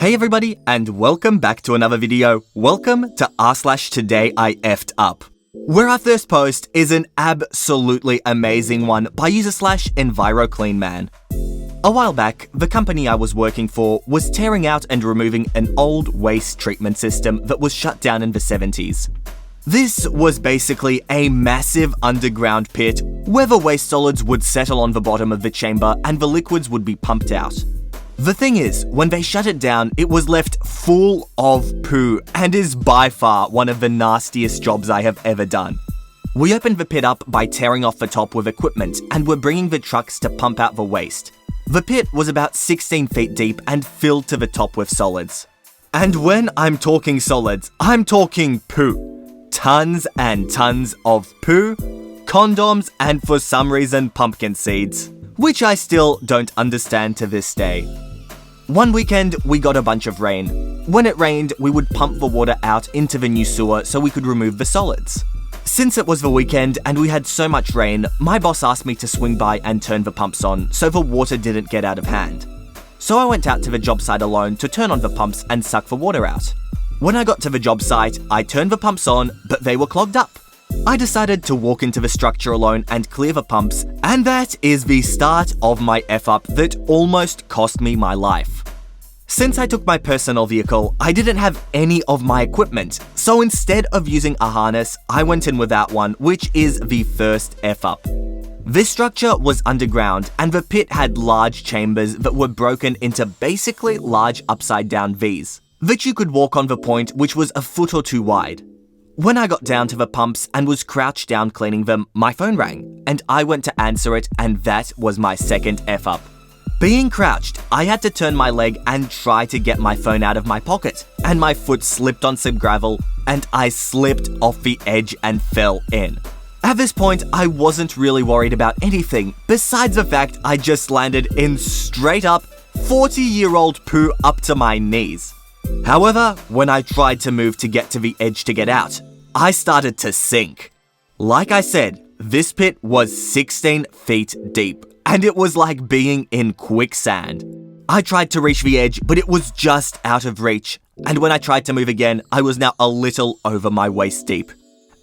Hey everybody, and welcome back to another video. Welcome to r/today I effed up, where our first post is an absolutely amazing one by user /EnviroCleanMan. A while back, the company I was working for was tearing out and removing an old waste treatment system that was shut down in the 70s. This was basically a massive underground pit where the waste solids would settle on the bottom of the chamber and the liquids would be pumped out. The thing is, when they shut it down, it was left full of poo and is by far one of the nastiest jobs I have ever done. We opened the pit up by tearing off the top with equipment and were bringing the trucks to pump out the waste. The pit was about 16 feet deep and filled to the top with solids. And when I'm talking solids, I'm talking poo. Tons and tons of poo, condoms, and for some reason pumpkin seeds, which I still don't understand to this day. One weekend, we got a bunch of rain. When it rained, we would pump the water out into the new sewer so we could remove the solids. Since it was the weekend and we had so much rain, my boss asked me to swing by and turn the pumps on so the water didn't get out of hand. So I went out to the job site alone to turn on the pumps and suck the water out. When I got to the job site, I turned the pumps on, but they were clogged up. I decided to walk into the structure alone and clear the pumps, and that is the start of my F-up that almost cost me my life. Since I took my personal vehicle, I didn't have any of my equipment, so instead of using a harness, I went in without one, which is the first F-up. This structure was underground, and the pit had large chambers that were broken into basically large upside-down Vs, that you could walk on the point, which was a foot or two wide. When I got down to the pumps and was crouched down cleaning them, my phone rang, and I went to answer it, and that was my second F-up. Being crouched, I had to turn my leg and try to get my phone out of my pocket, and my foot slipped on some gravel, and I slipped off the edge and fell in. At this point, I wasn't really worried about anything, besides the fact I just landed in straight up 40-year-old poo up to my knees. However, when I tried to move to get to the edge to get out, I started to sink. Like I said, this pit was 16 feet deep, and it was like being in quicksand. I tried to reach the edge, but it was just out of reach, and when I tried to move again, I was now a little over my waist deep.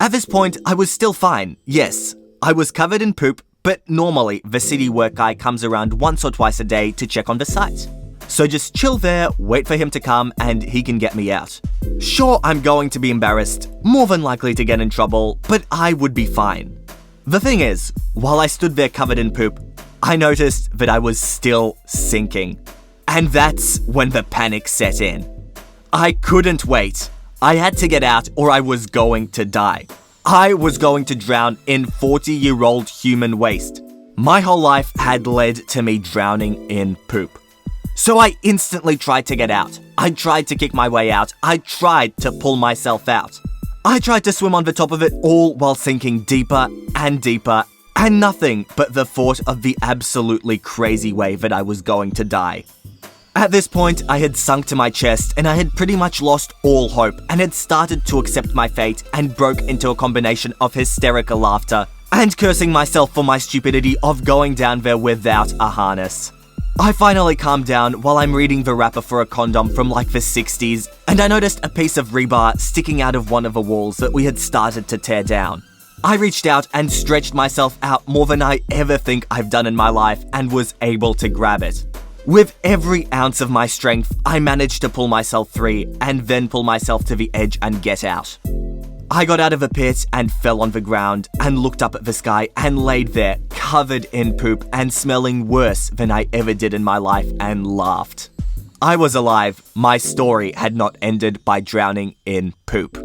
At this point, I was still fine. Yes, I was covered in poop, but normally the city work guy comes around once or twice a day to check on the site. So just chill there, wait for him to come, and he can get me out. Sure, I'm going to be embarrassed, more than likely to get in trouble, but I would be fine. The thing is, while I stood there covered in poop, I noticed that I was still sinking. And that's when the panic set in. I couldn't wait. I had to get out or I was going to die. I was going to drown in 40-year-old human waste. My whole life had led to me drowning in poop. So I instantly tried to get out. I tried to kick my way out. I tried to pull myself out. I tried to swim on the top of it all while sinking deeper and deeper, and nothing but the thought of the absolutely crazy way that I was going to die. At this point, I had sunk to my chest and I had pretty much lost all hope and had started to accept my fate and broke into a combination of hysterical laughter and cursing myself for my stupidity of going down there without a harness. I finally calmed down while I'm reading the wrapper for a condom from like the 60s, and I noticed a piece of rebar sticking out of one of the walls that we had started to tear down. I reached out and stretched myself out more than I ever think I've done in my life and was able to grab it. With every ounce of my strength, I managed to pull myself free and then pull myself to the edge and get out. I got out of the pit and fell on the ground and looked up at the sky and laid there covered in poop and smelling worse than I ever did in my life and laughed. I was alive. My story had not ended by drowning in poop.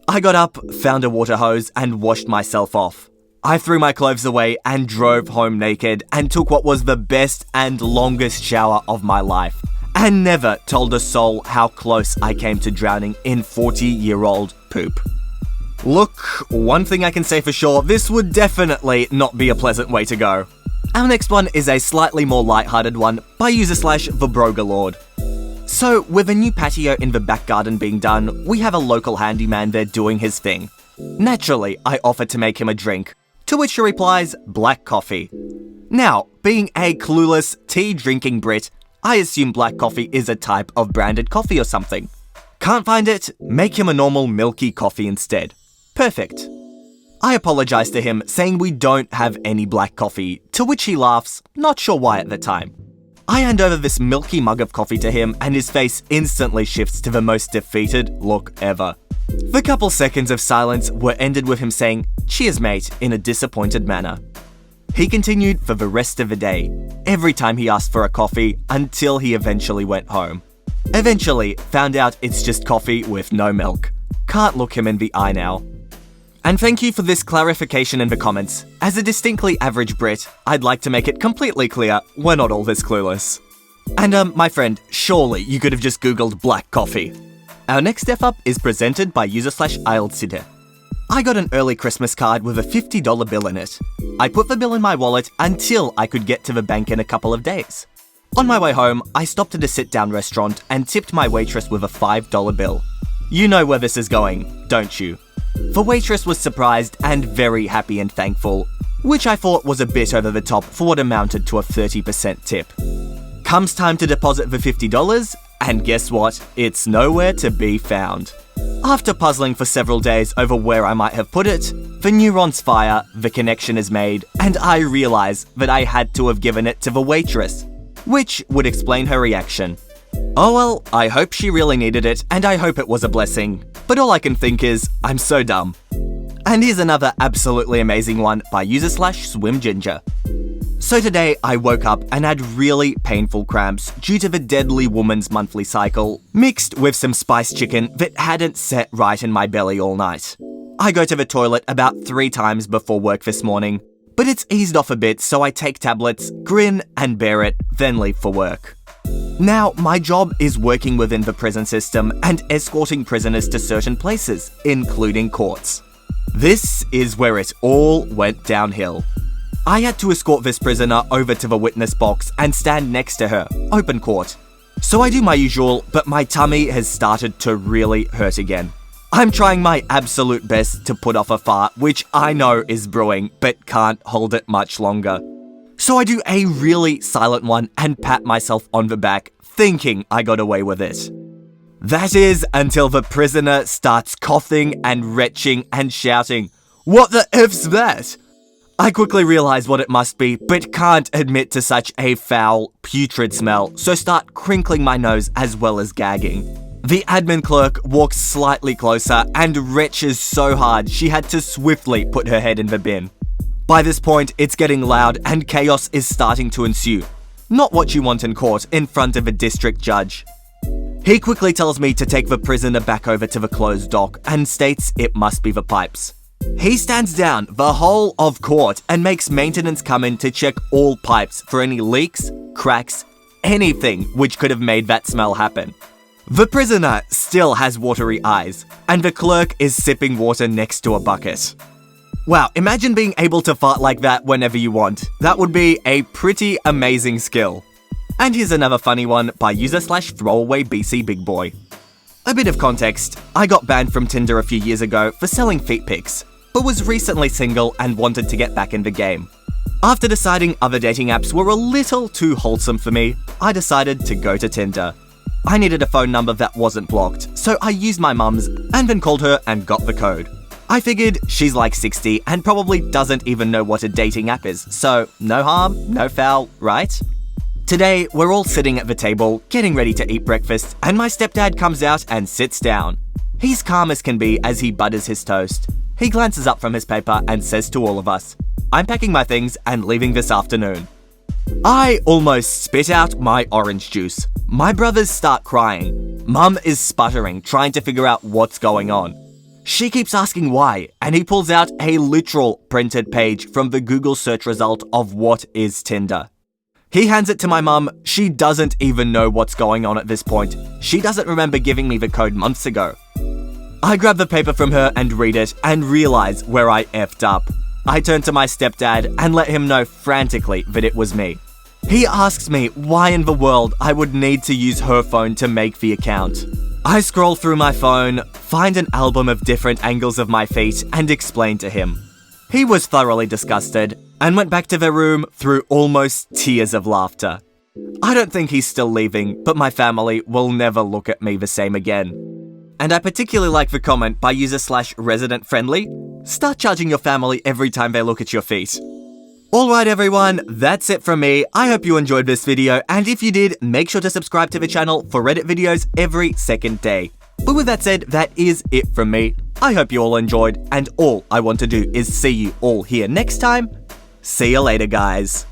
I got up, found a water hose and washed myself off. I threw my clothes away and drove home naked and took what was the best and longest shower of my life and never told a soul how close I came to drowning in 40-year-old poop. Look, one thing I can say for sure, this would definitely not be a pleasant way to go. Our next one is a slightly more lighthearted one by user /TheBrogalord. So, with a new patio in the back garden being done, we have a local handyman there doing his thing. Naturally, I offer to make him a drink, to which he replies, black coffee. Now, being a clueless, tea-drinking Brit, I assume black coffee is a type of branded coffee or something. Can't find it? Make him a normal milky coffee instead. Perfect. I apologize to him, saying we don't have any black coffee, to which he laughs, not sure why at the time. I hand over this milky mug of coffee to him and his face instantly shifts to the most defeated look ever. The couple seconds of silence were ended with him saying, "Cheers, mate," in a disappointed manner. He continued for the rest of the day, every time he asked for a coffee, until he eventually went home. Eventually, found out it's just coffee with no milk. Can't look him in the eye now. And thank you for this clarification in the comments. As a distinctly average Brit, I'd like to make it completely clear we're not all this clueless. And my friend, surely you could have just googled black coffee. Our next step up is presented by user/Ildside. I got an early Christmas card with a $50 bill in it. I put the bill in my wallet until I could get to the bank in a couple of days. On my way home, I stopped at a sit-down restaurant and tipped my waitress with a $5 bill. You know where this is going, don't you? The waitress was surprised and very happy and thankful, which I thought was a bit over the top for what amounted to a 30% tip. Comes time to deposit the $50, and guess what? It's nowhere to be found. After puzzling for several days over where I might have put it, the neurons fire, the connection is made, and I realize that I had to have given it to the waitress, which would explain her reaction. Oh well, I hope she really needed it, and I hope it was a blessing. But all I can think is, I'm so dumb. And here's another absolutely amazing one by user/SwimGinger. So today I woke up and had really painful cramps due to the deadly woman's monthly cycle, mixed with some spiced chicken that hadn't set right in my belly all night. I go to the toilet about 3 times before work this morning, but it's eased off a bit, so I take tablets, grin and bear it, then leave for work. Now, my job is working within the prison system and escorting prisoners to certain places, including courts. This is where it all went downhill. I had to escort this prisoner over to the witness box and stand next to her, open court. So I do my usual, but my tummy has started to really hurt again. I'm trying my absolute best to put off a fart, which I know is brewing, but can't hold it much longer. So I do a really silent one and pat myself on the back, thinking I got away with it. That is until the prisoner starts coughing and retching and shouting, "What the F's that?" I quickly realize what it must be, but can't admit to such a foul, putrid smell, so start crinkling my nose as well as gagging. The admin clerk walks slightly closer and retches so hard she had to swiftly put her head in the bin. By this point, it's getting loud and chaos is starting to ensue. Not what you want in court in front of a district judge. He quickly tells me to take the prisoner back over to the closed dock and states it must be the pipes. He stands down the whole of court and makes maintenance come in to check all pipes for any leaks, cracks, anything which could have made that smell happen. The prisoner still has watery eyes, and the clerk is sipping water next to a bucket. Wow, imagine being able to fart like that whenever you want. That would be a pretty amazing skill. And here's another funny one by user/ThrowawayBCBigBoy. A bit of context, I got banned from Tinder a few years ago for selling feet pics, but was recently single and wanted to get back in the game. After deciding other dating apps were a little too wholesome for me, I decided to go to Tinder. I needed a phone number that wasn't blocked, so I used my mum's and then called her and got the code. I figured she's like 60 and probably doesn't even know what a dating app is, so no harm, no foul, right? Today, we're all sitting at the table, getting ready to eat breakfast, and my stepdad comes out and sits down. He's calm as can be as he butters his toast. He glances up from his paper and says to all of us, "I'm packing my things and leaving this afternoon." I almost spit out my orange juice. My brothers start crying. Mum is sputtering, trying to figure out what's going on. She keeps asking why, and he pulls out a literal printed page from the Google search result of what is Tinder. He hands it to my mum. She doesn't even know what's going on at this point. She doesn't remember giving me the code months ago. I grab the paper from her and read it and realize where I effed up. I turn to my stepdad and let him know frantically that it was me. He asks me why in the world I would need to use her phone to make the account. I scroll through my phone, find an album of different angles of my feet, and explain to him. He was thoroughly disgusted and went back to their room through almost tears of laughter. I don't think he's still leaving, but my family will never look at me the same again. And I particularly like the comment by user /resident friendly. Start charging your family every time they look at your feet. Alright everyone, that's it from me. I hope you enjoyed this video, and if you did, make sure to subscribe to the channel for Reddit videos every second day. But with that said, that is it from me. I hope you all enjoyed, and all I want to do is see you all here next time. See you later, guys.